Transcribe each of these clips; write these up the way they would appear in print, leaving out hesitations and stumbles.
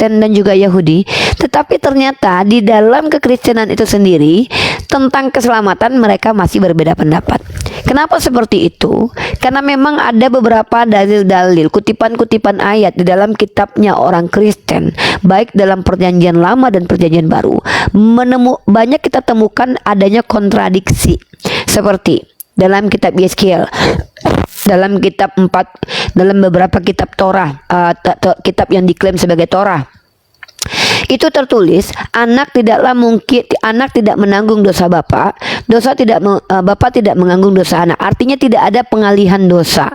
Kristen dan juga Yahudi. Tetapi ternyata di dalam kekristenan itu sendiri tentang keselamatan mereka masih berbeda pendapat. Kenapa seperti itu? Karena memang ada beberapa dalil-dalil, kutipan-kutipan ayat di dalam kitabnya orang Kristen, baik dalam Perjanjian Lama dan Perjanjian Baru. Banyak kita temukan adanya kontradiksi. Seperti dalam kitab Yeskiel, dalam kitab 4, dalam beberapa kitab Torah, kitab yang diklaim sebagai Torah, itu tertulis anak tidak menanggung dosa bapak tidak menanggung dosa anak. Artinya tidak ada pengalihan dosa.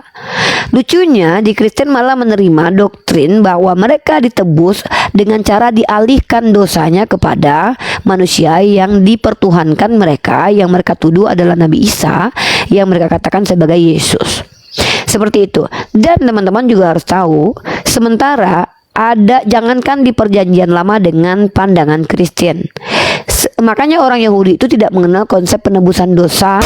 Lucunya di Kristen malah menerima doktrin bahwa mereka ditebus dengan cara dialihkan dosanya kepada manusia yang dipertuhankan mereka, yang mereka tuduh adalah Nabi Isa, yang mereka katakan sebagai Yesus. Seperti itu. Dan teman-teman juga harus tahu, sementara jangankan di Perjanjian Lama dengan pandangan Kristen. Makanya orang Yahudi itu tidak mengenal konsep penebusan dosa.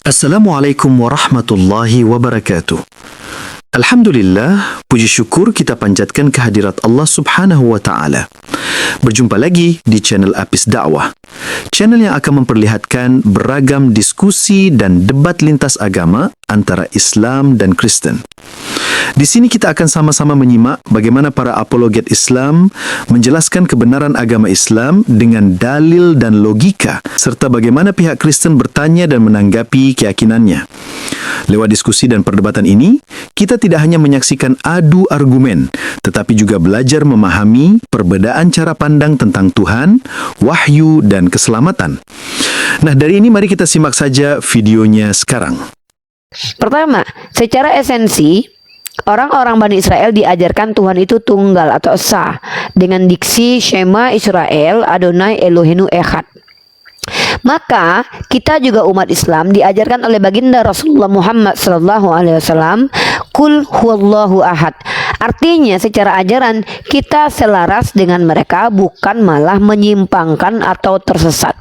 Assalamualaikum warahmatullahi wabarakatuh. Alhamdulillah, puji syukur kita panjatkan kehadirat Allah Subhanahu wa Ta'ala. Berjumpa lagi di channel Apis Dakwah, channel yang akan memperlihatkan beragam diskusi dan debat lintas agama antara Islam dan Kristen. Di sini kita akan sama-sama menyimak bagaimana para apologet Islam menjelaskan kebenaran agama Islam dengan dalil dan logika, serta bagaimana pihak Kristen bertanya dan menanggapi keyakinannya. Lewat diskusi dan perdebatan ini, kita tidak hanya menyaksikan adu argumen, tetapi juga belajar memahami perbedaan cara pandang tentang Tuhan, wahyu, dan keselamatan. Nah, dari ini mari kita simak saja videonya sekarang. Pertama, secara esensi, orang-orang Bani Israel diajarkan Tuhan itu tunggal atau esa dengan diksi Shema Israel Adonai Elohenu Echad. Maka kita juga umat Islam diajarkan oleh baginda Rasulullah Muhammad SAW, Qul huwallahu ahad. Artinya secara ajaran kita selaras dengan mereka, bukan malah menyimpangkan atau tersesat.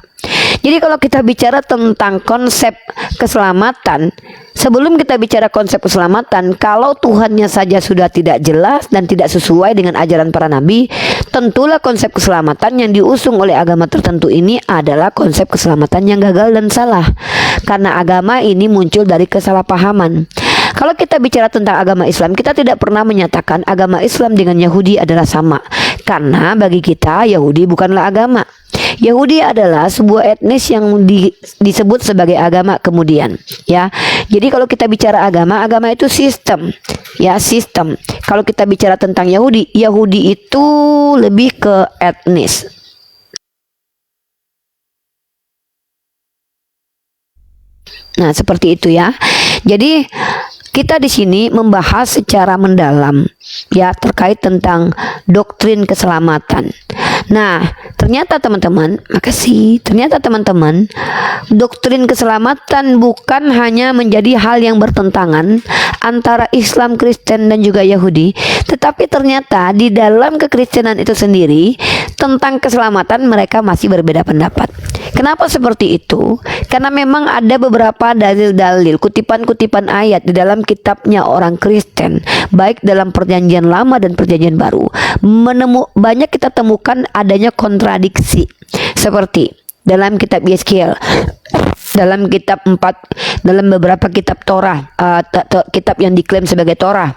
Jadi kalau kita bicara tentang konsep keselamatan, sebelum kita bicara konsep keselamatan, kalau Tuhannya saja sudah tidak jelas dan tidak sesuai dengan ajaran para nabi, tentulah konsep keselamatan yang diusung oleh agama tertentu ini adalah konsep keselamatan yang gagal dan salah. Karena agama ini muncul dari kesalahpahaman. Kalau kita bicara tentang agama Islam, kita tidak pernah menyatakan agama Islam dengan Yahudi adalah sama. Karena bagi kita Yahudi bukanlah agama. Yahudi adalah sebuah etnis yang disebut sebagai agama kemudian, ya. Jadi kalau kita bicara agama itu sistem, ya, sistem. Kalau kita bicara tentang Yahudi itu lebih ke etnis. Nah, seperti itu ya. Jadi kita di sini membahas secara mendalam ya terkait tentang doktrin keselamatan. Nah, ternyata teman-teman, doktrin keselamatan bukan hanya menjadi hal yang bertentangan antara Islam, Kristen, dan juga Yahudi, tetapi ternyata di dalam kekristenan itu sendiri tentang keselamatan mereka masih berbeda pendapat. Kenapa seperti itu? Karena memang ada beberapa dalil-dalil, kutipan-kutipan ayat di dalam kitabnya orang Kristen, baik dalam Perjanjian Lama dan Perjanjian Baru. Banyak kita temukan adanya kontradiksi. Seperti dalam kitab Yeskiel, dalam kitab 4, dalam beberapa kitab Torah, kitab yang diklaim sebagai Torah,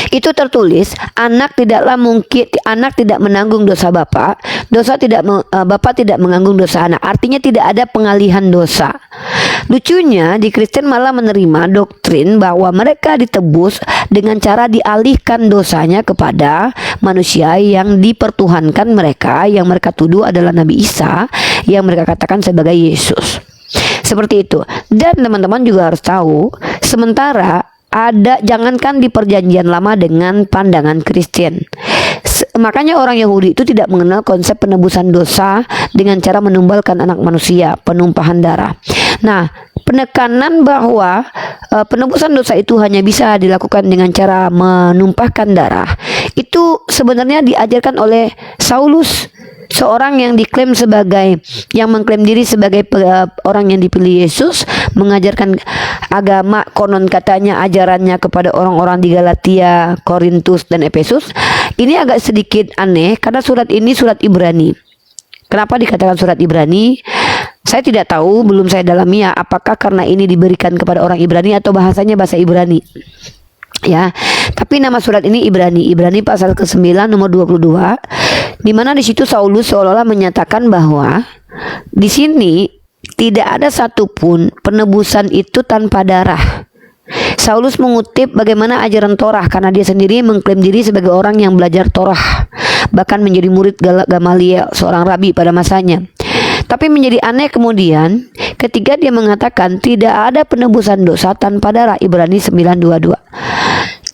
Itu tertulis, anak tidak menanggung dosa bapak, bapak tidak menanggung dosa anak. Artinya tidak ada pengalihan dosa. Lucunya di Kristen malah menerima doktrin bahwa mereka ditebus dengan cara dialihkan dosanya kepada manusia yang dipertuhankan mereka, yang mereka tuduh adalah Nabi Isa, yang mereka katakan sebagai Yesus. Seperti itu. Dan teman-teman juga harus tahu, sementara jangankan di perjanjian lama dengan pandangan Kristen. Makanya orang Yahudi itu tidak mengenal konsep penebusan dosa dengan cara menumbalkan anak manusia, penumpahan darah. Nah, penekanan bahwa penebusan dosa itu hanya bisa dilakukan dengan cara menumpahkan darah, itu sebenarnya diajarkan oleh Saulus, seorang yang mengklaim diri sebagai orang yang dipilih Yesus, mengajarkan agama, konon katanya ajarannya kepada orang-orang di Galatia, Korintus, dan Efesus. Ini agak sedikit aneh karena surat ini surat Ibrani. Kenapa dikatakan surat Ibrani? Saya tidak tahu, belum saya dalami ya, apakah karena ini diberikan kepada orang Ibrani atau bahasanya bahasa Ibrani. Ya, tapi nama surat ini Ibrani pasal ke-9 nomor 22, di mana di situ Saulus seolah-olah menyatakan bahwa di sini tidak ada satupun penebusan itu tanpa darah. Saulus mengutip bagaimana ajaran Torah karena dia sendiri mengklaim diri sebagai orang yang belajar Torah, bahkan menjadi murid Gamaliel, seorang rabi pada masanya. Tapi menjadi aneh kemudian ketika dia mengatakan tidak ada penebusan dosa tanpa darah, Ibrani 9:22.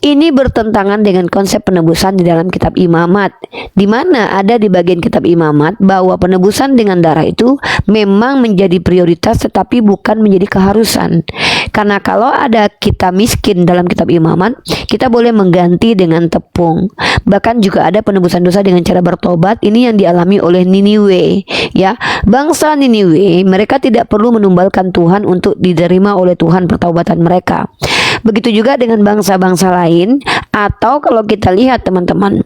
Ini bertentangan dengan konsep penebusan di dalam kitab Imamat, di mana ada di bagian kitab Imamat bahwa penebusan dengan darah itu memang menjadi prioritas tetapi bukan menjadi keharusan. Karena kalau ada kita miskin dalam kitab Imamat, kita boleh mengganti dengan tepung. Bahkan juga ada penebusan dosa dengan cara bertobat. Ini yang dialami oleh Niniwe, ya. Bangsa Niniwe, mereka tidak perlu menumbalkan Tuhan untuk diterima oleh Tuhan pertaubatan mereka. Begitu juga dengan bangsa-bangsa lain. Atau kalau kita lihat teman-teman,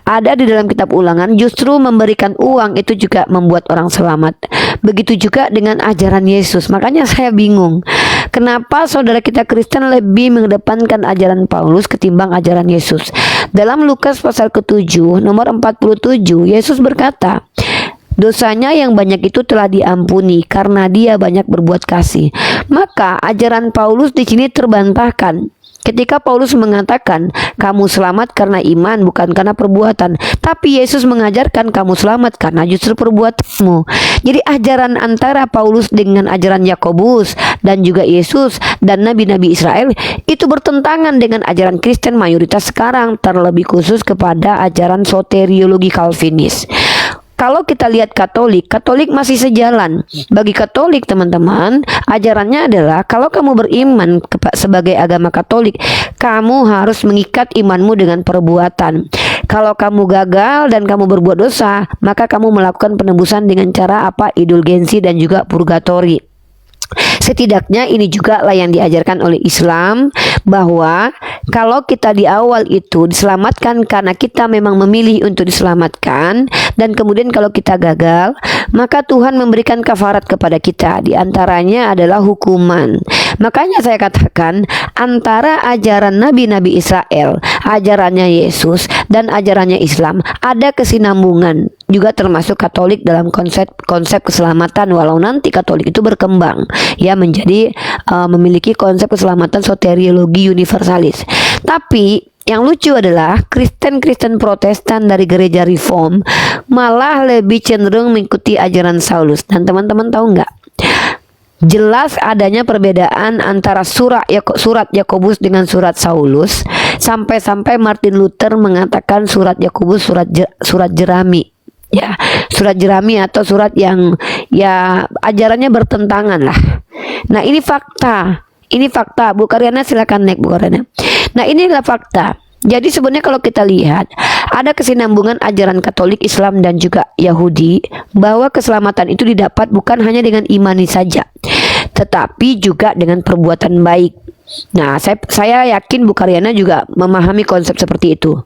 ada di dalam kitab Ulangan justru memberikan uang itu juga membuat orang selamat. Begitu juga dengan ajaran Yesus. Makanya saya bingung, kenapa saudara kita Kristen lebih mengedepankan ajaran Paulus ketimbang ajaran Yesus. Dalam Lukas pasal ke-7 nomor 47, Yesus berkata, dosanya yang banyak itu telah diampuni karena dia banyak berbuat kasih. Maka ajaran Paulus di sini terbantahkan. Ketika Paulus mengatakan kamu selamat karena iman bukan karena perbuatan, tapi Yesus mengajarkan kamu selamat karena justru perbuatanmu. Jadi ajaran antara Paulus dengan ajaran Yakobus dan juga Yesus dan nabi-nabi Israel itu bertentangan dengan ajaran Kristen mayoritas sekarang, terlebih khusus kepada ajaran soteriologi Calvinis. Kalau kita lihat Katolik masih sejalan. Bagi Katolik teman-teman, ajarannya adalah kalau kamu beriman sebagai agama Katolik, kamu harus mengikat imanmu dengan perbuatan. Kalau kamu gagal dan kamu berbuat dosa, maka kamu melakukan penebusan dengan cara indulgensi dan juga purgatori. Setidaknya ini juga lah yang diajarkan oleh Islam, bahwa kalau kita di awal itu diselamatkan karena kita memang memilih untuk diselamatkan, dan kemudian kalau kita gagal, maka Tuhan memberikan kafarat kepada kita, di antaranya adalah hukuman. Makanya saya katakan antara ajaran nabi-nabi Israel, ajarannya Yesus, dan ajarannya Islam ada kesinambungan, juga termasuk Katolik dalam konsep keselamatan, walau nanti Katolik itu berkembang ya menjadi memiliki konsep keselamatan soteriologi universalis. Tapi yang lucu adalah Kristen Protestan dari gereja Reform malah lebih cenderung mengikuti ajaran Saulus. Dan teman-teman tahu nggak? Jelas adanya perbedaan antara surat Yakobus dengan surat Saulus, sampai-sampai Martin Luther mengatakan surat Yakobus surat jerami. Ya, surat jerami atau surat yang ya ajarannya bertentangan lah. Nah, ini fakta. Bu Karyana silakan naik Bu Karyana. Nah, inilah fakta. Jadi sebenarnya kalau kita lihat ada kesinambungan ajaran Katolik, Islam dan juga Yahudi, bahwa keselamatan itu didapat bukan hanya dengan imani saja, tetapi juga dengan perbuatan baik. Nah, saya yakin Bu Karyana juga memahami konsep seperti itu.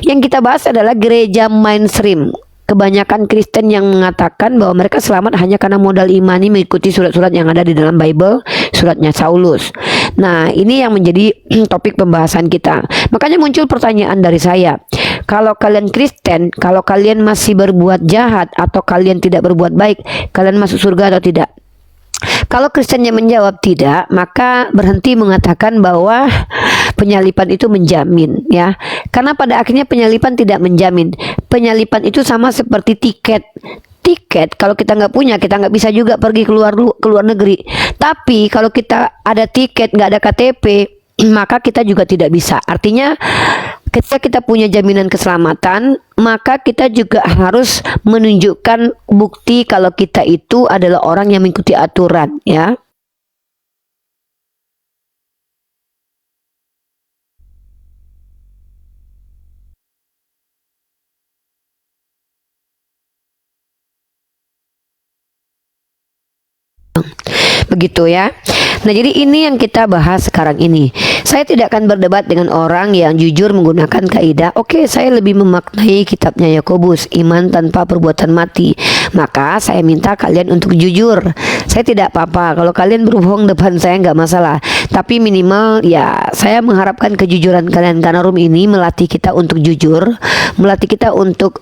Yang kita bahas adalah gereja mainstream. Kebanyakan Kristen yang mengatakan bahwa mereka selamat hanya karena modal imani mengikuti surat-surat yang ada di dalam Bible, suratnya Saulus. Nah, ini yang menjadi topik pembahasan kita. Makanya muncul pertanyaan dari saya. Kalau kalian Kristen, kalau kalian masih berbuat jahat atau kalian tidak berbuat baik, kalian masuk surga atau tidak? Kalau Kristennya menjawab tidak, maka berhenti mengatakan bahwa penyalipan itu menjamin, ya. Karena pada akhirnya penyalipan tidak menjamin. Penyalipan itu sama seperti tiket. Tiket kalau kita nggak punya, kita nggak bisa juga pergi keluar negeri. Tapi kalau kita ada tiket, nggak ada KTP, maka kita juga tidak bisa. Artinya ketika kita punya jaminan keselamatan, maka kita juga harus menunjukkan bukti kalau kita itu adalah orang yang mengikuti aturan, ya. Begitu ya. Nah, jadi ini yang kita bahas sekarang ini. Saya tidak akan berdebat dengan orang yang jujur menggunakan kaidah, oke, saya lebih memaknai kitabnya Yakobus, iman tanpa perbuatan mati. Maka saya minta kalian untuk jujur. Saya tidak apa-apa kalau kalian berbohong depan saya, nggak masalah. Tapi minimal ya saya mengharapkan kejujuran kalian, karena room ini melatih kita untuk jujur, melatih kita untuk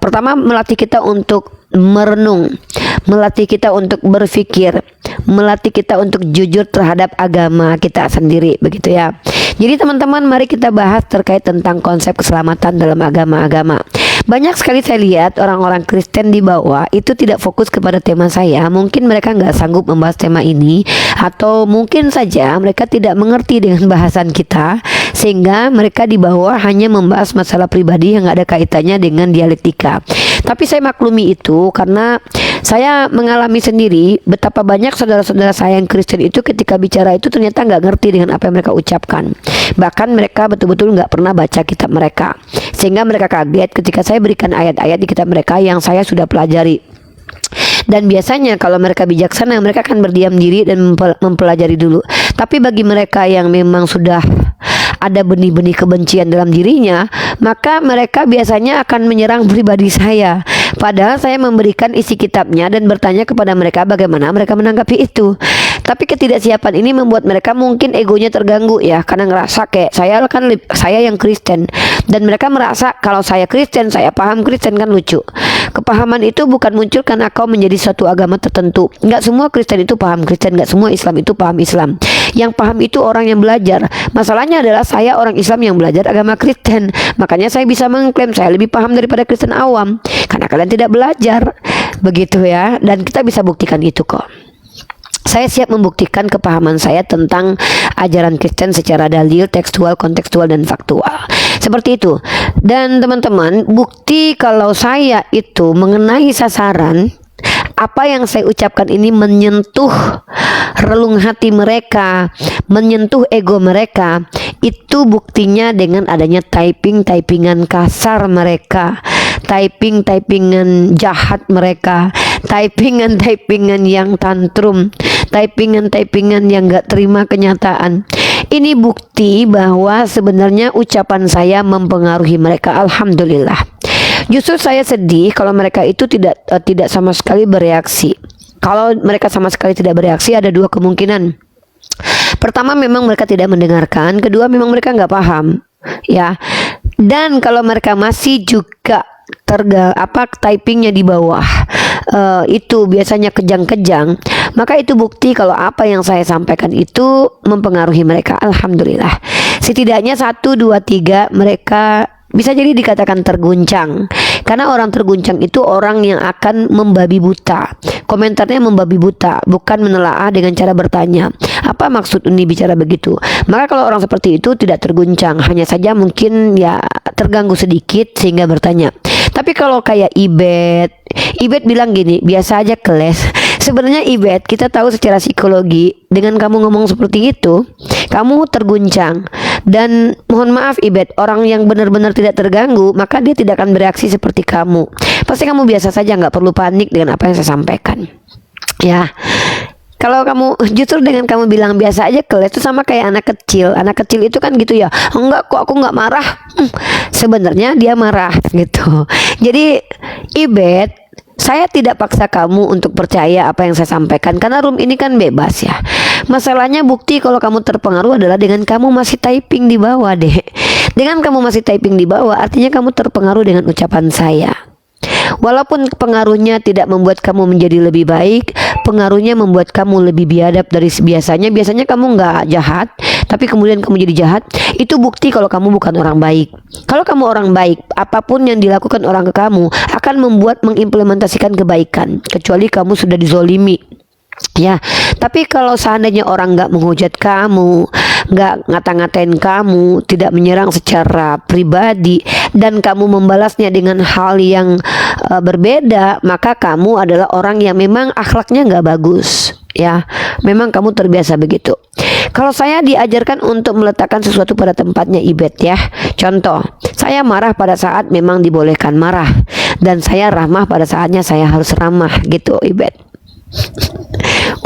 pertama melatih kita untuk merenung, melatih kita untuk berpikir, melatih kita untuk jujur terhadap agama kita sendiri, begitu ya. Jadi teman-teman, mari kita bahas terkait tentang konsep keselamatan dalam agama-agama. Banyak sekali saya lihat orang-orang Kristen di bawah itu tidak fokus kepada tema saya. Mungkin mereka nggak sanggup membahas tema ini, atau mungkin saja mereka tidak mengerti dengan bahasan kita, sehingga mereka di bawah hanya membahas masalah pribadi yang nggak ada kaitannya dengan dialektika. Tapi saya maklumi itu karena saya mengalami sendiri betapa banyak saudara-saudara saya yang Kristen itu ketika bicara itu ternyata nggak ngerti dengan apa yang mereka ucapkan. Bahkan mereka betul-betul nggak pernah baca kitab mereka, sehingga mereka kaget ketika saya berikan ayat-ayat di kitab mereka yang saya sudah pelajari. Dan biasanya kalau mereka bijaksana, mereka akan berdiam diri dan mempelajari dulu. Tapi bagi mereka yang memang sudah ada benih-benih kebencian dalam dirinya, maka mereka biasanya akan menyerang pribadi saya. Padahal saya memberikan isi kitabnya dan bertanya kepada mereka bagaimana mereka menanggapi itu. Tapi ketidaksiapan ini membuat mereka mungkin egonya terganggu ya, karena ngerasa kayak saya yang Kristen, dan mereka merasa kalau saya Kristen, saya paham Kristen, kan lucu. Kepahaman itu bukan muncul karena kau menjadi suatu agama tertentu. Nggak semua Kristen itu paham Kristen, nggak semua Islam itu paham Islam. Yang paham itu orang yang belajar. Masalahnya adalah saya orang Islam yang belajar agama Kristen. Makanya saya bisa mengklaim saya lebih paham daripada Kristen awam, karena kalian tidak belajar. Begitu ya. Dan kita bisa buktikan itu kok. Saya siap membuktikan kepahaman saya tentang ajaran Kristen secara dalil, tekstual, kontekstual, dan faktual. Seperti itu. Dan teman-teman, bukti kalau saya itu mengenai sasaran, apa yang saya ucapkan ini menyentuh relung hati mereka, menyentuh ego mereka, itu buktinya dengan adanya typingan kasar mereka, typingan jahat mereka, typingan yang tantrum, typingan yang gak terima kenyataan. Ini bukti bahwa sebenarnya ucapan saya mempengaruhi mereka. Alhamdulillah. Justru saya sedih kalau mereka itu tidak sama sekali bereaksi. Kalau mereka sama sekali tidak bereaksi, ada dua kemungkinan. Pertama, memang mereka tidak mendengarkan. Kedua, memang mereka nggak paham, ya. Dan kalau mereka masih juga typingnya di bawah, itu biasanya kejang-kejang, maka itu bukti kalau apa yang saya sampaikan itu mempengaruhi mereka. Alhamdulillah. Setidaknya 1, 2, 3 mereka bisa jadi dikatakan terguncang. Karena orang terguncang itu orang yang akan membabi buta. Komentarnya membabi buta, bukan menelaah dengan cara bertanya, apa maksud ini bicara begitu. Maka kalau orang seperti itu tidak terguncang, hanya saja mungkin ya terganggu sedikit sehingga bertanya. Tapi kalau kayak Ibet bilang gini, biasa aja keles. Sebenarnya Ibet, kita tahu secara psikologi, dengan kamu ngomong seperti itu, kamu terguncang. Dan mohon maaf Ibet, orang yang benar-benar tidak terganggu, maka dia tidak akan bereaksi seperti kamu. Pasti kamu biasa saja, nggak perlu panik dengan apa yang saya sampaikan. Ya, kalau kamu justru dengan kamu bilang biasa aja keles, itu sama kayak anak kecil. Anak kecil itu kan gitu ya, enggak kok, aku nggak marah. Sebenarnya dia marah gitu. Jadi Ibet, Saya tidak paksa kamu untuk percaya apa yang saya sampaikan karena room ini kan bebas ya. Masalahnya bukti kalau kamu terpengaruh adalah dengan kamu masih typing di bawah deh. Dengan kamu masih typing di bawah artinya kamu terpengaruh dengan ucapan saya. Walaupun pengaruhnya tidak membuat kamu menjadi lebih baik, pengaruhnya membuat kamu lebih biadab dari biasanya. Biasanya kamu nggak jahat, tapi kemudian kamu jadi jahat. Itu bukti kalau kamu bukan orang baik. Kalau kamu orang baik, apapun yang dilakukan orang ke kamu akan membuat mengimplementasikan kebaikan, kecuali kamu sudah dizolimi. Ya, tapi kalau seandainya orang nggak menghujat kamu, nggak ngata-ngatain kamu, tidak menyerang secara pribadi, dan kamu membalasnya dengan hal yang berbeda, maka kamu adalah orang yang memang akhlaknya nggak bagus. Ya, memang kamu terbiasa begitu. Kalau saya diajarkan untuk meletakkan sesuatu pada tempatnya Ibet ya. Contoh, saya marah pada saat memang dibolehkan marah, dan saya ramah pada saatnya saya harus ramah gitu Ibet.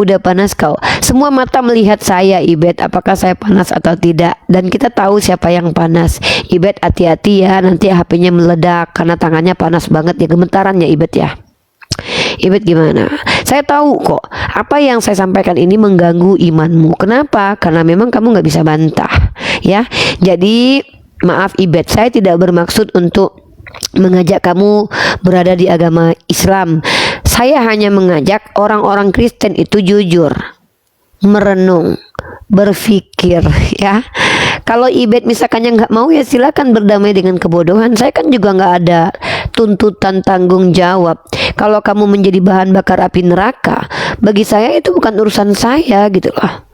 Udah panas kau. Semua mata melihat saya Ibet, apakah saya panas atau tidak. Dan kita tahu siapa yang panas. Ibet hati-hati ya, nanti HP-nya meledak karena tangannya panas banget ya, gemetaran ya Ibet ya. Ibet gimana? Saya tahu kok apa yang saya sampaikan ini mengganggu imanmu. Kenapa? Karena memang kamu gak bisa bantah ya. Jadi maaf Ibet, saya tidak bermaksud untuk mengajak kamu berada di agama Islam. Saya hanya mengajak orang-orang Kristen itu jujur, merenung, berpikir ya. Kalau Ibet misalkannya nggak mau ya silakan berdamai dengan kebodohan. Saya kan juga nggak ada tuntutan tanggung jawab. Kalau kamu menjadi bahan bakar api neraka, bagi saya itu bukan urusan saya gitu loh.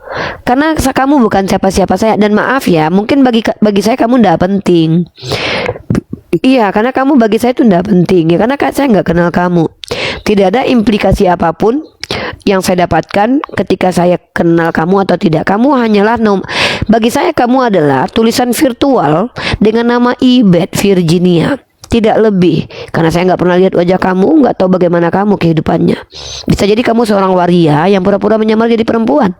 Karena kamu bukan siapa-siapa saya. Dan maaf ya, mungkin bagi saya kamu nggak penting. Iya, karena kamu bagi saya itu tidak penting ya, karena saya nggak kenal kamu. Tidak ada implikasi apapun yang saya dapatkan ketika saya kenal kamu atau tidak. Kamu hanyalah bagi saya kamu adalah tulisan virtual dengan nama Ibet Virginia, tidak lebih. Karena saya nggak pernah lihat wajah kamu, nggak tahu bagaimana kamu kehidupannya. Bisa jadi kamu seorang waria yang pura-pura menyamar jadi perempuan.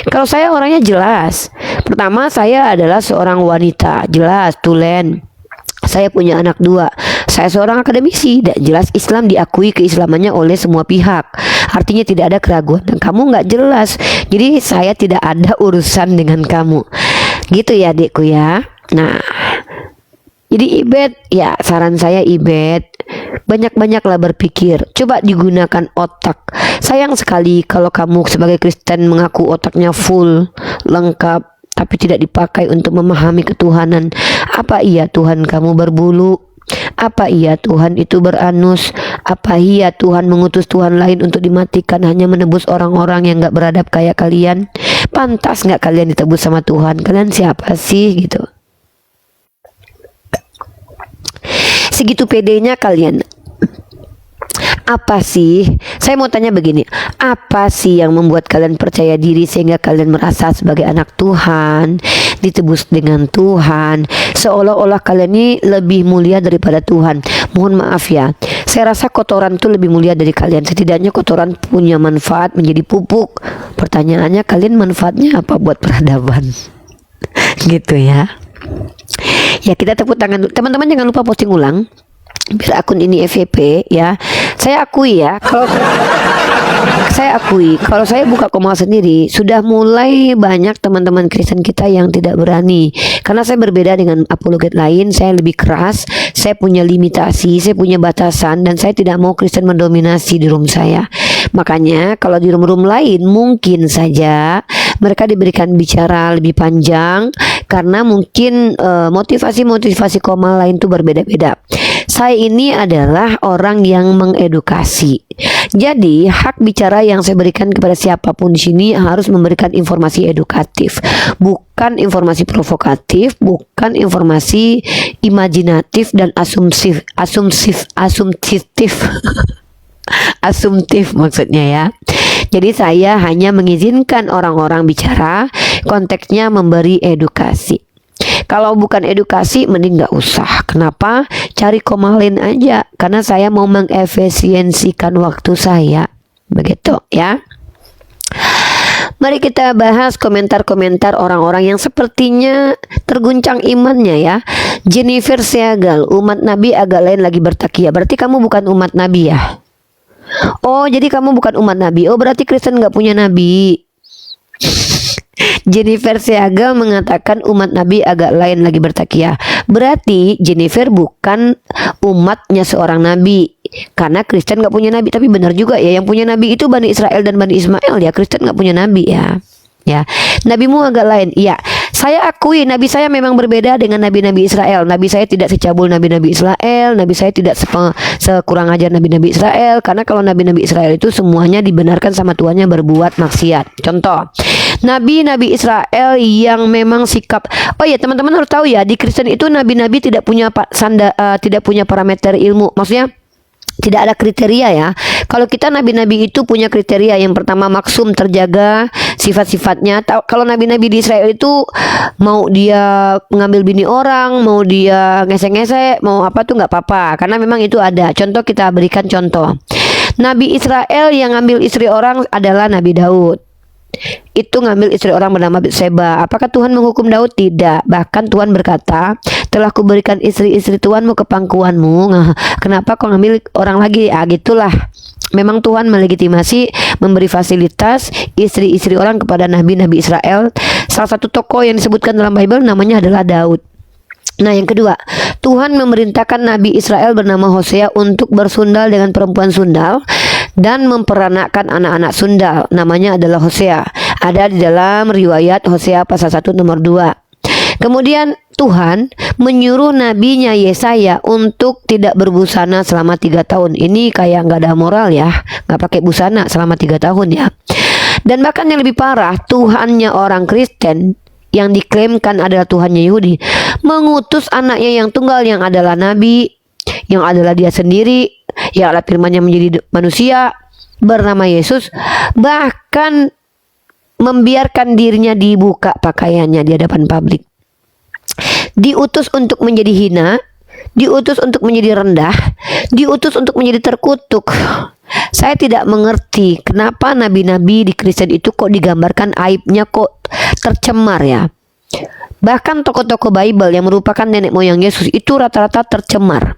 Kalau saya orangnya jelas. Pertama, saya adalah seorang wanita, jelas, tulen. Saya punya anak 2. Saya seorang akademisi dan jelas Islam diakui keislamannya oleh semua pihak. Artinya tidak ada keraguan dan kamu nggak jelas. Jadi saya tidak ada urusan dengan kamu. Gitu ya adikku ya. Nah, jadi Ibet ya, saran saya Ibet, banyak-banyaklah berpikir. Coba digunakan otak. Sayang sekali kalau kamu sebagai Kristen mengaku otaknya full, lengkap, tapi tidak dipakai untuk memahami ketuhanan. Apa iya Tuhan kamu berbulu? Apa iya Tuhan itu beranus? Apa iya Tuhan mengutus Tuhan lain untuk dimatikan hanya menebus orang-orang yang gak beradab kayak kalian? Pantas gak kalian ditebus sama Tuhan? Kalian siapa sih gitu? Segitu pedenya kalian. Apa sih? Saya mau tanya begini, apa sih yang membuat kalian percaya diri sehingga kalian merasa sebagai anak Tuhan, ditebus dengan Tuhan, seolah-olah kalian ini lebih mulia daripada Tuhan? Mohon maaf ya, saya rasa kotoran itu lebih mulia dari kalian. Setidaknya kotoran punya manfaat menjadi pupuk. Pertanyaannya, kalian manfaatnya apa buat peradaban? Gitu ya. Ya, kita tepuk tangan. Teman-teman jangan lupa posting ulang biar akun ini FVP ya. Saya akui ya, kalau saya buka komal sendiri sudah mulai banyak teman-teman Kristen kita yang tidak berani. Karena saya berbeda dengan apologet lain, saya lebih keras, saya punya limitasi, saya punya batasan, dan saya tidak mau Kristen mendominasi di room saya. Makanya kalau di room-room lain mungkin saja mereka diberikan bicara lebih panjang karena mungkin motivasi-motivasi komal lain itu berbeda-beda. Saya ini adalah orang yang mengedukasi. Jadi hak bicara yang saya berikan kepada siapapun di sini harus memberikan informasi edukatif, bukan informasi provokatif, bukan informasi imajinatif dan asumtif asumtif maksudnya ya. Jadi saya hanya mengizinkan orang-orang bicara, konteksnya memberi edukasi. Kalau bukan edukasi mending gak usah. Kenapa? Cari komalin aja. Karena saya mau mengefisiensikan waktu saya. Begitu ya. Mari kita bahas komentar-komentar orang-orang yang sepertinya terguncang imannya ya. Jennifer Seagal, umat Nabi agak lain lagi bertakia. Berarti kamu bukan umat Nabi ya? Oh, jadi kamu bukan umat Nabi. Oh, berarti Kristen nggak punya Nabi. Jennifer Seagal mengatakan umat Nabi agak lain lagi bertakiah. Berarti Jennifer bukan umatnya seorang Nabi. Karena Kristen nggak punya Nabi. Tapi benar juga ya, yang punya Nabi itu Bani Israel dan Bani Ismail ya. Kristen nggak punya Nabi ya. Ya, nabimu agak lain. Iya, saya akui nabi saya memang berbeda dengan nabi-nabi Israel. Nabi saya tidak secabul nabi-nabi Israel. Nabi saya tidak sekurang ajar nabi-nabi Israel. Karena kalau nabi-nabi Israel itu semuanya dibenarkan sama Tuhannya berbuat maksiat. Contoh, nabi-nabi Israel yang memang sikap. Oh ya, teman-teman harus tahu ya, di Kristen itu nabi-nabi tidak punya tidak punya parameter ilmu. Maksudnya tidak ada kriteria ya. Kalau kita nabi-nabi itu punya kriteria. Yang pertama maksum, terjaga sifat-sifatnya. Kalau nabi-nabi di Israel itu mau dia mengambil bini orang, mau dia ngesek-ngesek, mau apa tuh nggak apa-apa. Karena memang itu ada. Contoh, kita berikan contoh. Nabi Israel yang ngambil istri orang adalah Nabi Daud. Itu ngambil istri orang bernama Batseba. Apakah Tuhan menghukum Daud? Tidak. Bahkan Tuhan berkata, telah kuberikan istri-istri Tuhanmu ke pangkuanmu. Nah, kenapa kau ngambil orang lagi? Gitulah. Memang Tuhan melegitimasi memberi fasilitas istri-istri orang kepada nabi-nabi Israel. Salah satu tokoh yang disebutkan dalam Bible namanya adalah Daud. Nah, yang kedua, Tuhan memerintahkan Nabi Israel bernama Hosea untuk bersundal dengan perempuan sundal dan memperanakkan anak-anak sundal. Namanya adalah Hosea. Ada di dalam riwayat Hosea pasal 1 nomor 2. Kemudian Tuhan menyuruh nabinya Yesaya untuk tidak berbusana selama 3 tahun. Ini kayak nggak ada moral ya, nggak pakai busana selama 3 tahun ya. Dan bahkan yang lebih parah, Tuhannya orang Kristen yang diklaimkan adalah Tuhannya Yahudi mengutus anaknya yang tunggal yang adalah nabi, yang adalah dia sendiri, yang adalah firman-Nya menjadi manusia, bernama Yesus, bahkan membiarkan dirinya dibuka pakaiannya di hadapan publik. Diutus untuk menjadi hina, diutus untuk menjadi rendah, diutus untuk menjadi terkutuk. Saya tidak mengerti kenapa nabi-nabi di Kristen itu kok digambarkan aibnya kok tercemar ya. Bahkan tokoh-tokoh Bible yang merupakan nenek moyang Yesus itu rata-rata tercemar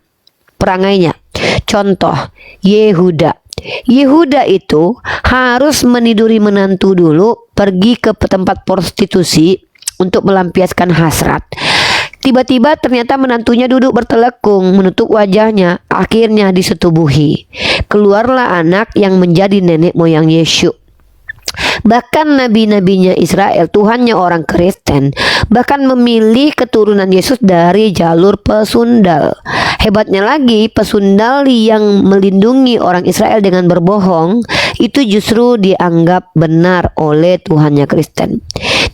perangainya. Contoh, Yehuda. Yehuda itu harus meniduri menantu dulu, pergi ke tempat prostitusi untuk melampiaskan hasrat. Tiba-tiba ternyata menantunya duduk bertelekung, menutup wajahnya, akhirnya disetubuhi. Keluarlah anak yang menjadi nenek moyang Yesus. Bahkan nabi-nabinya Israel, Tuhannya orang Kristen, bahkan memilih keturunan Yesus dari jalur pesundal. Hebatnya lagi, pesundal yang melindungi orang Israel dengan berbohong, itu justru dianggap benar oleh Tuhannya Kristen.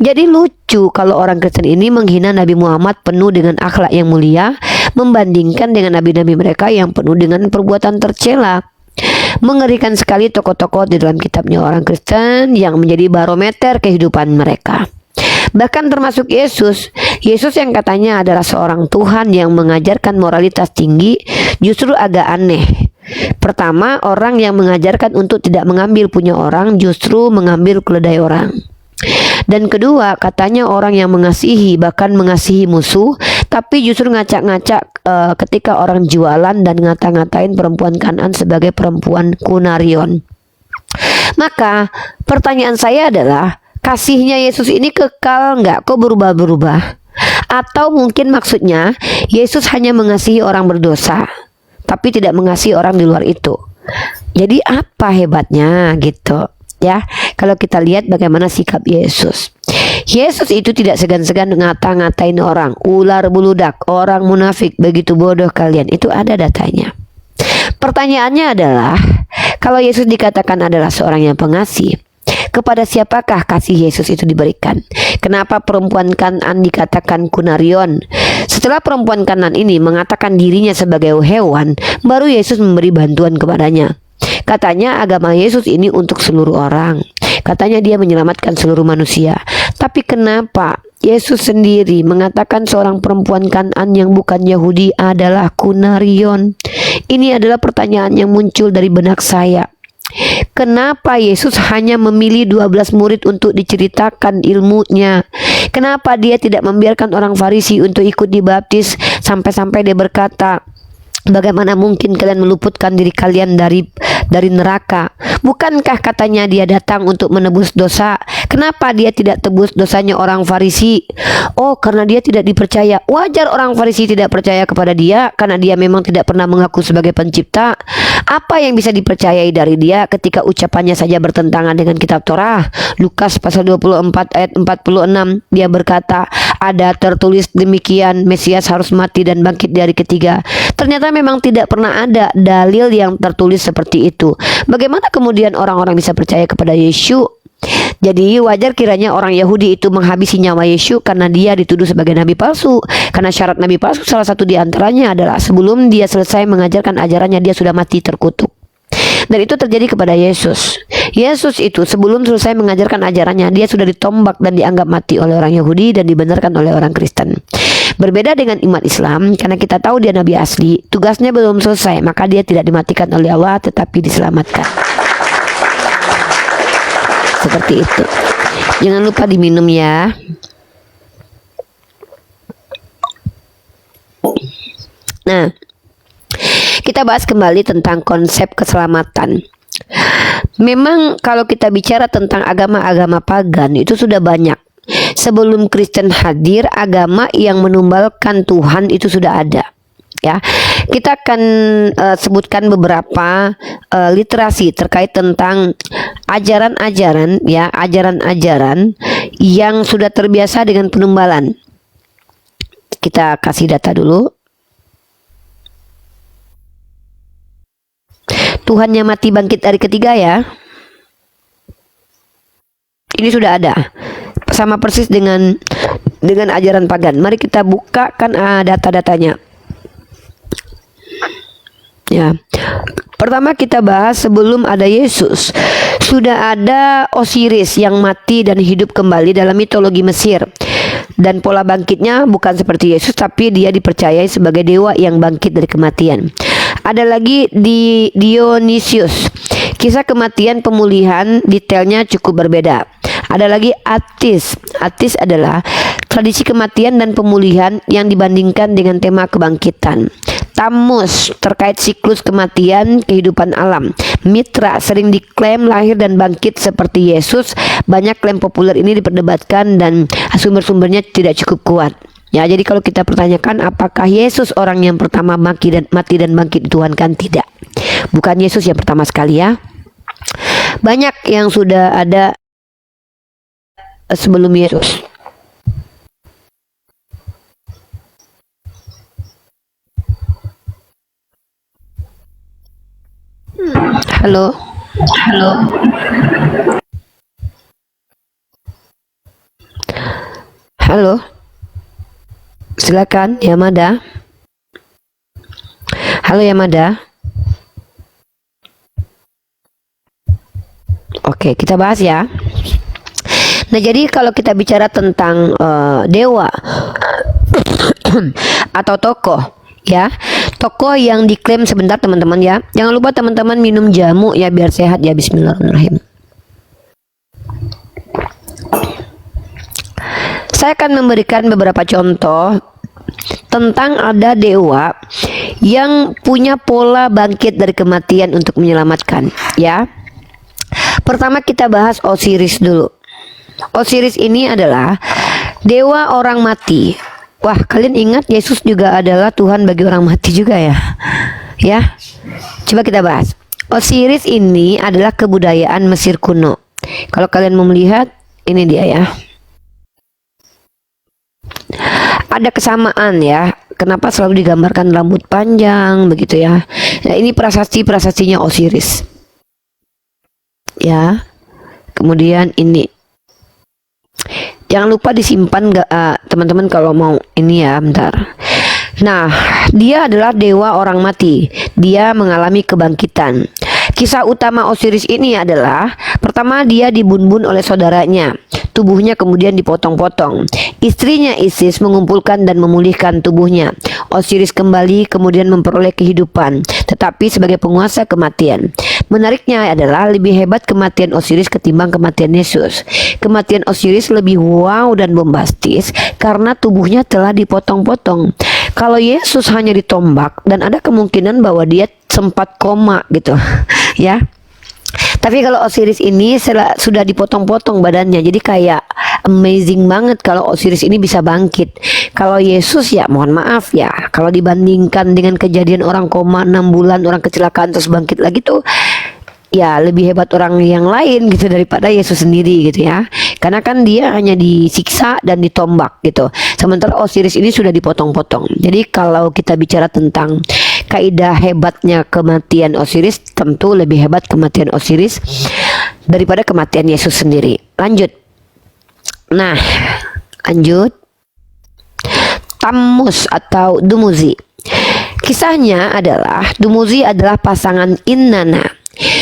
Jadi lucu kalau orang Kristen ini menghina Nabi Muhammad penuh dengan akhlak yang mulia, membandingkan dengan nabi-nabi mereka yang penuh dengan perbuatan tercela. Mengerikan sekali tokoh-tokoh di dalam kitabnya orang Kristen yang menjadi barometer kehidupan mereka. Bahkan termasuk Yesus. Yesus yang katanya adalah seorang Tuhan yang mengajarkan moralitas tinggi, justru agak aneh. Pertama, orang yang mengajarkan untuk tidak mengambil punya orang justru mengambil keledai orang. Dan kedua, katanya orang yang mengasihi, bahkan mengasihi musuh, tapi justru ngacak-ngacak ketika orang jualan dan ngata-ngatain perempuan Kanan sebagai perempuan Kunarion. Maka pertanyaan saya adalah, kasihnya Yesus ini kekal nggak? Kok berubah-berubah? Atau mungkin maksudnya Yesus hanya mengasihi orang berdosa, tapi tidak mengasihi orang di luar itu. Jadi apa hebatnya gitu? Ya, kalau kita lihat bagaimana sikap Yesus. Yesus itu tidak segan-segan ngata-ngatain orang, ular buludak, orang munafik, begitu bodoh kalian. Itu ada datanya. Pertanyaannya adalah, kalau Yesus dikatakan adalah seorang yang pengasih, kepada siapakah kasih Yesus itu diberikan? Kenapa perempuan Kanan dikatakan Kunarion? Setelah perempuan Kanan ini mengatakan dirinya sebagai hewan, baru Yesus memberi bantuan kepadanya. Katanya agama Yesus ini untuk seluruh orang. Katanya dia menyelamatkan seluruh manusia. Tapi kenapa Yesus sendiri mengatakan seorang perempuan Kanan yang bukan Yahudi adalah Kunarion? Ini adalah pertanyaan yang muncul dari benak saya. Kenapa Yesus hanya memilih 12 murid untuk diceritakan ilmunya? Kenapa dia tidak membiarkan orang Farisi untuk ikut dibaptis sampai-sampai dia berkata, Bagaimana mungkin kalian meluputkan diri kalian dari neraka? Bukankah katanya dia datang untuk menebus dosa? Kenapa dia tidak tebus dosanya orang Farisi? Oh, karena dia tidak dipercaya. Wajar orang Farisi tidak percaya kepada dia karena dia memang tidak pernah mengaku sebagai pencipta. Apa yang bisa dipercayai dari dia ketika ucapannya saja bertentangan dengan kitab Torah? Lukas pasal 24 ayat 46, dia berkata, ada tertulis demikian, Mesias harus mati dan bangkit di hari ketiga. Ternyata memang tidak pernah ada dalil yang tertulis seperti itu. Bagaimana kemudian orang-orang bisa percaya kepada Yesus? Jadi wajar kiranya orang Yahudi itu menghabisi nyawa Yesus karena dia dituduh sebagai nabi palsu. Karena syarat nabi palsu salah satu di antaranya adalah sebelum dia selesai mengajarkan ajarannya dia sudah mati terkutuk. Dan itu terjadi kepada Yesus. Yesus itu sebelum selesai mengajarkan ajarannya dia sudah ditombak dan dianggap mati oleh orang Yahudi dan dibenarkan oleh orang Kristen. Berbeda dengan umat Islam, karena kita tahu dia nabi asli, tugasnya belum selesai, maka dia tidak dimatikan oleh Allah tetapi diselamatkan. Seperti itu. Jangan lupa diminum ya. Nah, kita bahas kembali tentang konsep keselamatan. Memang kalau kita bicara tentang agama-agama pagan itu sudah banyak. Sebelum Kristen hadir, agama yang menumbalkan Tuhan itu sudah ada. Ya, kita akan sebutkan beberapa literasi terkait tentang ajaran-ajaran, ya, ajaran-ajaran yang sudah terbiasa dengan penumbalan. Kita kasih data dulu. Tuhannya mati bangkit hari ketiga ya. Ini sudah ada. Sama persis dengan ajaran pagan. Mari kita bukakan data-datanya. Ya. Pertama kita bahas sebelum ada Yesus. Sudah ada Osiris yang mati dan hidup kembali dalam mitologi Mesir. Dan pola bangkitnya bukan seperti Yesus, tapi dia dipercayai sebagai dewa yang bangkit dari kematian. Ada lagi di Dionysius. Kisah kematian pemulihan detailnya cukup berbeda. Ada lagi Atis. Atis adalah tradisi kematian dan pemulihan yang dibandingkan dengan tema kebangkitan. Tamus terkait siklus kematian kehidupan alam. Mitra sering diklaim lahir dan bangkit seperti Yesus. Banyak klaim populer ini diperdebatkan dan sumber-sumbernya tidak cukup kuat. Ya, jadi kalau kita pertanyakan apakah Yesus orang yang pertama mati dan bangkit dituhankan? Tidak. Bukan Yesus yang pertama sekali ya. Banyak yang sudah ada sebelum Yesus. Halo. Halo. Halo. Silakan Yamada. Halo Yamada. Oke, kita bahas ya. Nah, jadi kalau kita bicara tentang dewa atau tokoh, ya, tokoh yang diklaim sebentar teman-teman ya. Jangan lupa teman-teman minum jamu ya biar sehat ya. Bismillahirrahmanirrahim. Saya akan memberikan beberapa contoh tentang ada dewa yang punya pola bangkit dari kematian untuk menyelamatkan, ya. Pertama kita bahas Osiris dulu. Osiris ini adalah dewa orang mati. Wah, kalian ingat Yesus juga adalah Tuhan bagi orang mati juga ya? Ya. Coba kita bahas. Osiris ini adalah kebudayaan Mesir kuno. Kalau kalian mau melihat, ini dia ya. Ada kesamaan ya. Kenapa selalu digambarkan rambut panjang begitu ya? Nah, ini prasasti-prasastinya Osiris. Ya. Kemudian ini. Jangan lupa disimpan teman-teman kalau mau ini ya, bentar. Nah, dia adalah dewa orang mati. Dia mengalami kebangkitan. Kisah utama Osiris ini adalah pertama dia dibunuh oleh saudaranya. Tubuhnya kemudian dipotong-potong. Istrinya Isis mengumpulkan dan memulihkan tubuhnya. Osiris kembali kemudian memperoleh kehidupan, tetapi sebagai penguasa kematian. Menariknya adalah lebih hebat kematian Osiris ketimbang kematian Yesus. Kematian Osiris lebih wow dan bombastis karena tubuhnya telah dipotong-potong. kalau Yesus hanya ditombak dan ada kemungkinan bahwa dia sempat koma gitu ya. Tapi kalau Osiris ini sudah dipotong-potong badannya, jadi kayak amazing banget kalau Osiris ini bisa bangkit. Kalau Yesus ya mohon maaf ya, kalau dibandingkan dengan kejadian orang koma 6 bulan, orang kecelakaan terus bangkit lagi tuh, ya lebih hebat orang yang lain gitu daripada Yesus sendiri gitu ya. Karena kan dia hanya disiksa dan ditombak gitu. Sementara Osiris ini sudah dipotong-potong. Jadi kalau kita bicara tentang kaidah hebatnya kematian Osiris, tentu lebih hebat kematian Osiris daripada kematian Yesus sendiri. Lanjut. Nah, lanjut. Tammuz atau Dumuzi. Kisahnya adalah Dumuzi adalah pasangan Inanna.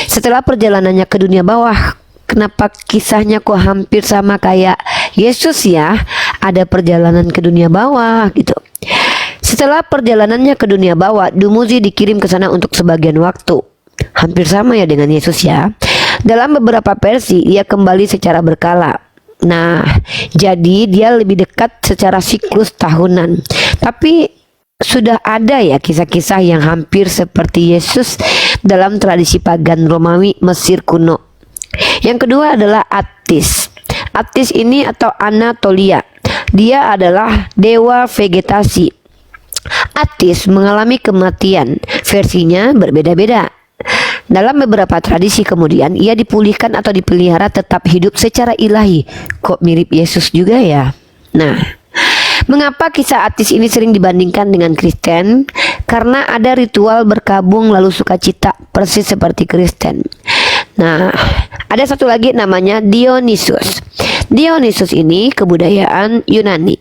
Setelah perjalanannya ke dunia bawah, kenapa kisahnya kok hampir sama kayak Yesus ya? Ada perjalanan ke dunia bawah gitu. Setelah perjalanannya ke dunia bawah, Dumuzi dikirim ke sana untuk sebagian waktu. Hampir sama ya dengan Yesus ya. Dalam beberapa versi, ia kembali secara berkala. Nah, jadi dia lebih dekat secara siklus tahunan. Tapi sudah ada ya kisah-kisah yang hampir seperti Yesus dalam tradisi pagan Romawi Mesir kuno. Yang kedua adalah Attis. Attis ini atau Anatolia. Dia adalah dewa vegetasi. Attis mengalami kematian, versinya berbeda-beda. Dalam beberapa tradisi kemudian ia dipulihkan atau dipelihara tetap hidup secara ilahi. Kok mirip Yesus juga ya? Nah, mengapa kisah Attis ini sering dibandingkan dengan Kristen? Karena ada ritual berkabung lalu sukacita persis seperti Kristen. Nah, ada satu lagi namanya Dionysus. Dionysus ini kebudayaan Yunani.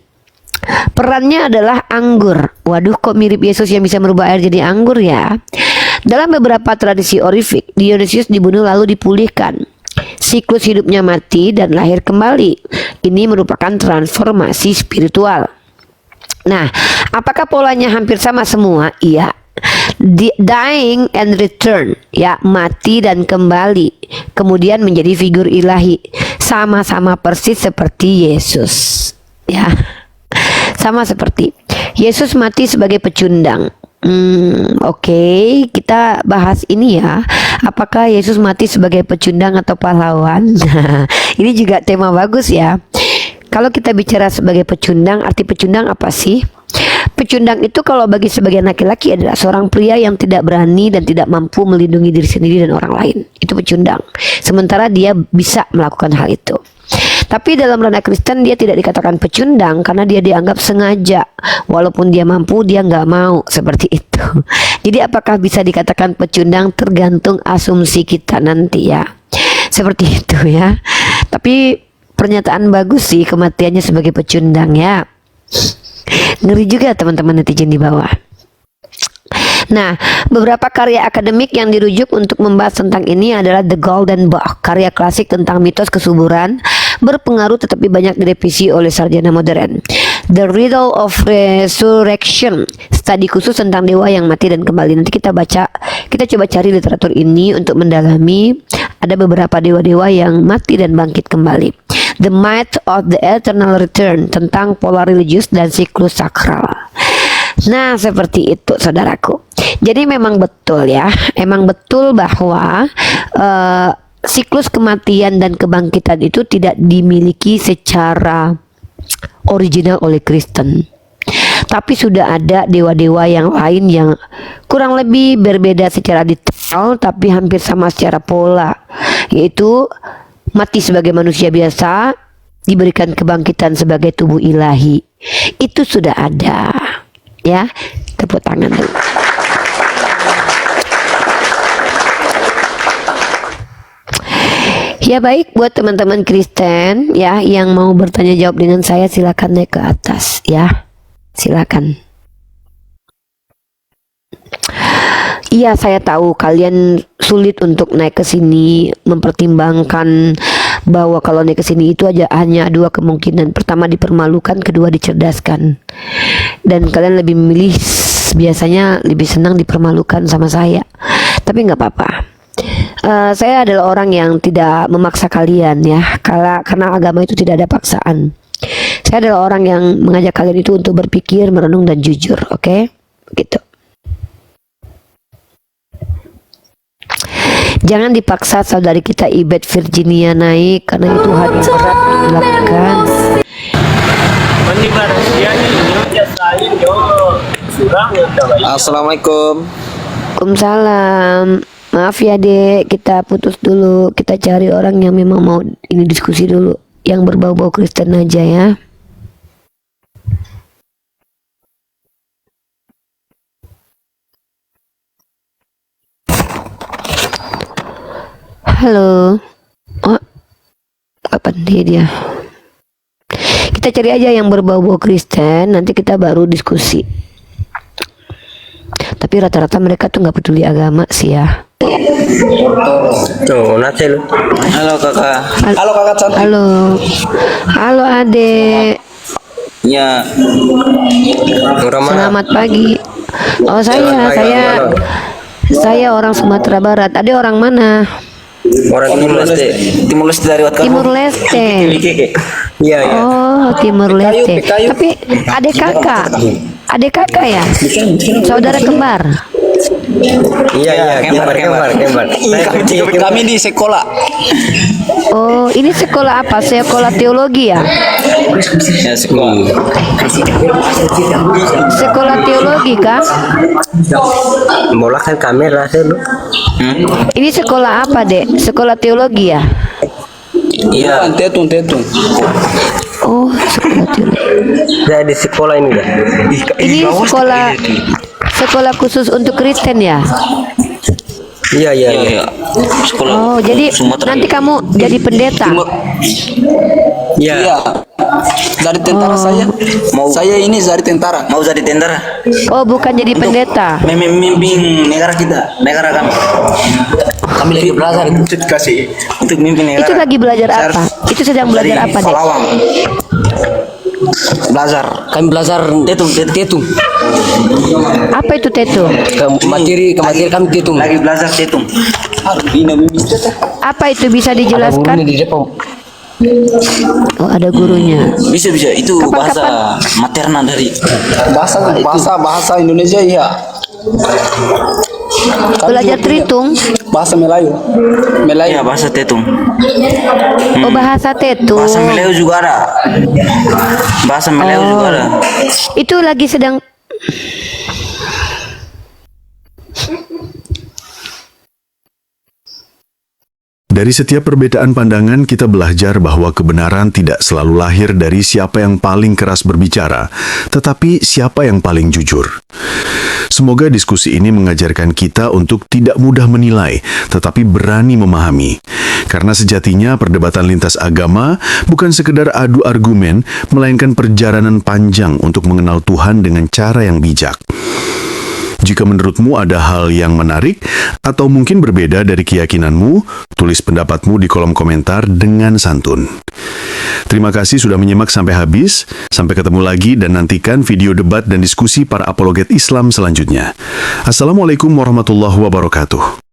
Perannya adalah anggur. Waduh, kok mirip Yesus yang bisa merubah air jadi anggur ya. Dalam beberapa tradisi orifik, Dionysius dibunuh lalu dipulihkan. Siklus hidupnya mati dan lahir kembali. Ini merupakan transformasi spiritual. Nah, apakah polanya hampir sama semua? Iya. Dying and return, ya, mati dan kembali, kemudian menjadi figur ilahi, sama-sama persis seperti Yesus, ya. Sama seperti Yesus mati sebagai pecundang. Oke, kita bahas ini ya. Apakah Yesus mati sebagai pecundang atau pahlawan? Ini juga tema bagus ya. Kalau kita bicara sebagai pecundang, arti pecundang apa sih? Pecundang itu kalau bagi sebagian laki-laki adalah seorang pria yang tidak berani dan tidak mampu melindungi diri sendiri dan orang lain. Itu pecundang. Sementara dia bisa melakukan hal itu. Tapi dalam ranah Kristen dia tidak dikatakan pecundang karena dia dianggap sengaja. Walaupun dia mampu, dia nggak mau, seperti itu. Jadi apakah bisa dikatakan pecundang tergantung asumsi kita nanti ya. Seperti itu ya. Tapi pernyataan bagus sih kematiannya sebagai pecundang ya. Ngeri juga teman-teman netizen di bawah. Nah, beberapa karya akademik yang dirujuk untuk membahas tentang ini adalah The Golden Bough, karya klasik tentang mitos kesuburan, berpengaruh tetapi banyak direvisi oleh sarjana modern. The Riddle of Resurrection, studi khusus tentang dewa yang mati dan kembali. Nanti kita coba cari literatur ini untuk mendalami. Ada beberapa dewa-dewa yang mati dan bangkit kembali. The Myth of the Eternal Return, tentang pola religius dan siklus sakral. Nah, seperti itu saudaraku. Jadi memang betul ya, emang betul bahwa siklus kematian dan kebangkitan itu tidak dimiliki secara original oleh Kristen. Tapi sudah ada dewa-dewa yang lain yang kurang lebih berbeda secara detail tapi hampir sama secara pola, yaitu mati sebagai manusia biasa, diberikan kebangkitan sebagai tubuh ilahi. Itu sudah ada. Ya, tepuk tangan dulu. Ya baik, buat teman-teman Kristen ya yang mau bertanya jawab dengan saya, silakan naik ke atas ya. Silakan. Iya, saya tahu kalian sulit untuk naik ke sini, mempertimbangkan bahwa kalau naik ke sini itu aja hanya dua kemungkinan. Pertama dipermalukan, kedua dicerdaskan. Dan kalian lebih memilih, biasanya lebih senang dipermalukan sama saya. Tapi nggak apa-apa. Saya adalah orang yang tidak memaksa kalian ya, karena agama itu tidak ada paksaan. Saya adalah orang yang mengajak kalian itu untuk berpikir, merenung dan jujur, oke? Gitu. Jangan dipaksa saudari kita Ibet Virginia naik karena itu hal yang berat dilakukan. Assalamualaikum. Waalaikumsalam. Maaf ya dek, kita putus dulu. Kita cari orang yang memang mau ini diskusi dulu, yang berbau-bau Kristen aja ya. Halo. Oh, kapan dia? Kita cari aja yang berbau-bau Kristen, nanti kita baru diskusi. Tapi rata-rata mereka tuh nggak peduli agama sih ya. Tuh, nanti lu. Halo kakak. Halo kakak cantik. Halo. Halo adek. Ya. Orang mana? Selamat pagi. Oh saya orang Sumatera Barat. Ada orang mana? Orang Timur Leste. Timur Leste dari Wat Timur Leste. Iya, iya. Oh, Timur Leste. Tapi adik kakak ya? Saudara kembar. Iya, kembar. Kami di sekolah. Oh, ini sekolah apa? Sekolah teologi ya? Ya, sekolah. Sekolah teologi kah? Mulakan kamera dulu. Ini sekolah apa, Dek? Sekolah teologi ya? Iya, tetung. Oh, sekolah teologi. Saya di sekolah ini dah. Ini sekolah khusus untuk Kristen ya? Iya. Sekolah. Oh, jadi nanti kamu jadi pendeta? Iya. Dari tentara saya ini dari tentara. Mau jadi tentara? Oh, bukan jadi pendeta. Memimpin negara kita, negara kami. Kami lagi belajar untuk memimpin negara. Itu lagi belajar apa? Itu sedang belajar apa, Dek? Palawang. Belajar. Kami belajar tetung. Apa itu tetu? Materi kami tetung. Lagi belajar tetung. Apa itu bisa dijelaskan? Oh, ada gurunya. Bisa. Itu bahasa materna dari bahasa Indonesia ya. Belajar Tritung. Bahasa Melayu. Ya, bahasa tetung. Oh, bahasa tetu. Bahasa Melayu juga ada. Itu lagi sedang. Dari setiap perbedaan pandangan, kita belajar bahwa kebenaran tidak selalu lahir dari siapa yang paling keras berbicara, tetapi siapa yang paling jujur. Semoga diskusi ini mengajarkan kita untuk tidak mudah menilai, tetapi berani memahami. Karena sejatinya perdebatan lintas agama bukan sekedar adu argumen, melainkan perjalanan panjang untuk mengenal Tuhan dengan cara yang bijak. Jika menurutmu ada hal yang menarik atau mungkin berbeda dari keyakinanmu, tulis pendapatmu di kolom komentar dengan santun. Terima kasih sudah menyimak sampai habis. Sampai ketemu lagi dan nantikan video debat dan diskusi para apologet Islam selanjutnya. Assalamualaikum warahmatullahi wabarakatuh.